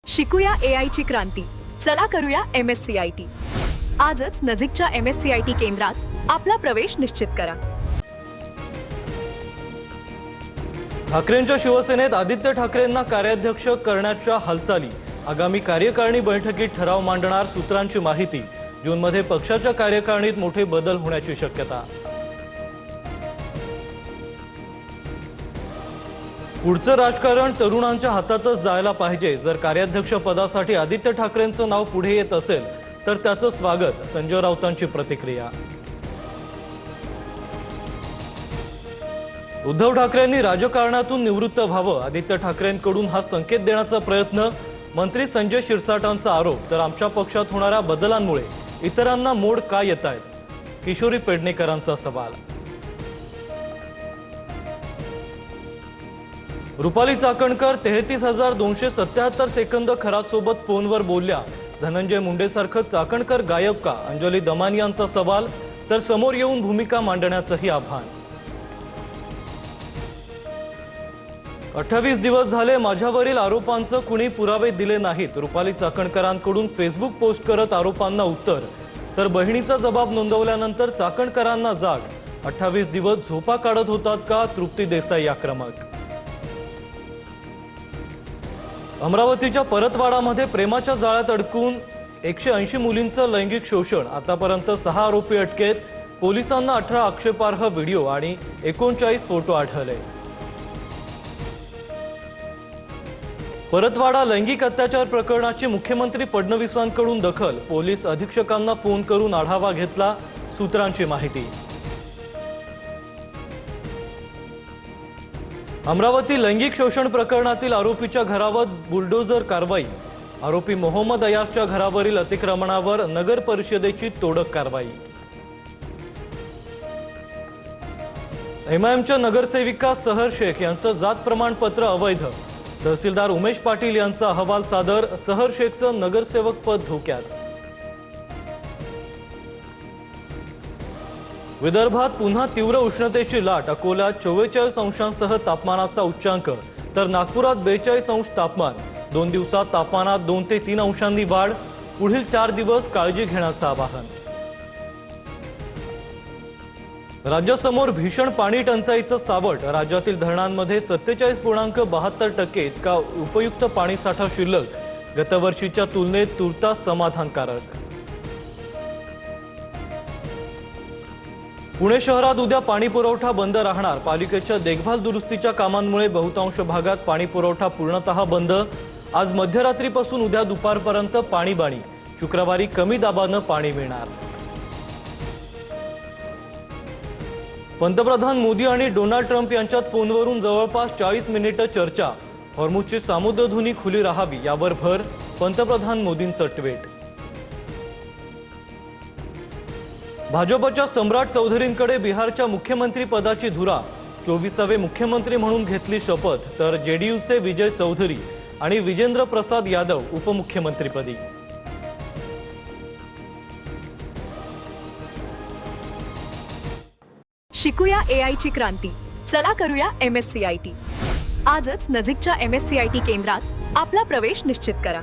शिकूया AI ची क्रांती. चला करूया MSCIT. आजच नजीकच्या MSCIT केंद्रात आपला प्रवेश निश्चित करा. ठाकरेंच्या शिवसेनेत आदित्य ठाकरेंना कार्याध्यक्ष करण्याच्या हालचाली. आगामी कार्यकारिणी बैठकीत ठराव मांडणार सूत्रांची माहिती. जूनमध्ये पक्षाच्या कार्यकारिणीत मोठे बदल होण्याची शक्यता. पुढचं राजकारण तरुणांच्या हातातच जायला पाहिजे. जर कार्याध्यक्ष पदासाठी आदित्य ठाकरेंचं नाव पुढे येत असेल तर त्याचं स्वागत. संजय राऊतांची प्रतिक्रिया. उद्धव ठाकरेंनी राजकारणातून निवृत्त व्हावं. आदित्य ठाकरेंकडून हा संकेत देण्याचा प्रयत्न. मंत्री संजय शिरसाटांचा आरोप. तर आमच्या पक्षात होणाऱ्या बदलांमुळे इतरांना मोड का येत आहेत? किशोरी पेडणेकरांचा सवाल. रुपाली चाकणकर 33,277 सेकंद खरासोबत फोनवर बोलल्या. धनंजय मुंडेसारखं चाकणकर गायब का? अंजली दमानी यांचा सवाल. तर समोर येऊन भूमिका मांडण्याचंही आव्हान. 28 दिवस झाले माझ्यावरील आरोपांचं कुणी पुरावे दिले नाहीत. रुपाली चाकणकरांकडून फेसबुक पोस्ट करत आरोपांना उत्तर. तर बहिणीचा जबाब नोंदवल्यानंतर चाकणकरांना जाग. 28 दिवस झोपा काढत होतात का? तृप्ती देसाई आक्रमक. अमरावतीच्या परतवाडामध्ये प्रेमाच्या जाळ्यात अडकून 180 मुलींचं लैंगिक शोषण. आतापर्यंत 6 आरोपी अटकेत. पोलिसांना 18 आक्षेपार्ह व्हिडिओ आणि 39 फोटो आढळले. परतवाडा लैंगिक अत्याचार प्रकरणाची मुख्यमंत्री फडणवीसांकडून दखल. पोलीस अधीक्षकांना फोन करून आढावा घेतला. सूत्रांची माहिती. अमरावती लैंगिक शोषण प्रकरणातील आरोपीच्या घरावर बुलडोझर कारवाई. आरोपी मोहम्मद अयासच्या घरावरील अतिक्रमणावर नगर परिषदेची तोडक कारवाई. MIMच्या नगरसेविका सहर शेख यांचं जात प्रमाणपत्र अवैध. तहसीलदार उमेश पाटील यांचा अहवाल सादर. सहर शेखचं नगरसेवक पद धोक्यात. विदर्भात पुन्हा तीव्र उष्णतेची लाट. अकोल्यात 44 अंशांसह तापमानाचा उच्चांक. तर नागपुरात 42 अंश तापमान. 2 दिवसात तापमानात 2 ते 3 अंशांनी वाढ. पुढील 4 दिवस काळजी घेण्याचं आवाहन. राज्यासमोर भीषण पाणी टंचाईचं सावट. राज्यातील धरणांमध्ये 47.72% इतका उपयुक्त पाणीसाठा शिल्लक. गतवर्षीच्या तुलनेत तुर्तास समाधानकारक. पुणे शहरात उद्या पाणी पुरवठा बंद राहणार. पालिकेच्या देखभाल दुरुस्तीच्या कामांमुळे बहुतांश भागात पाणी पुरवठा पूर्णतः बंद. आज मध्यरात्रीपासून उद्या दुपारपर्यंत पाणीबाणी. शुक्रवारी कमी दाबानं पाणी मिळणार. पंतप्रधान मोदी आणि डोनाल्ड ट्रम्प यांच्यात फोनवरून जवळपास 40 मिनिटं चर्चा. हॉर्मुझची सामुद्रधुनी खुली राहावी यावर भर. पंतप्रधान मोदींचं ट्विट. भाजपच्या सम्राट चौधरींकडे बिहारच्या मुख्यमंत्री पदाची धुरा. 24वे मुख्यमंत्री म्हणून घेतली शपथ. तर JDUचे विजय चौधरी आणि विजेंद्र प्रसाद यादव उपमुख्यमंत्रीपदी. शिकूया AI ची क्रांती. चला करूया MSCIT. आजच नजीकच्या MSCIT केंद्रात आपला प्रवेश निश्चित करा.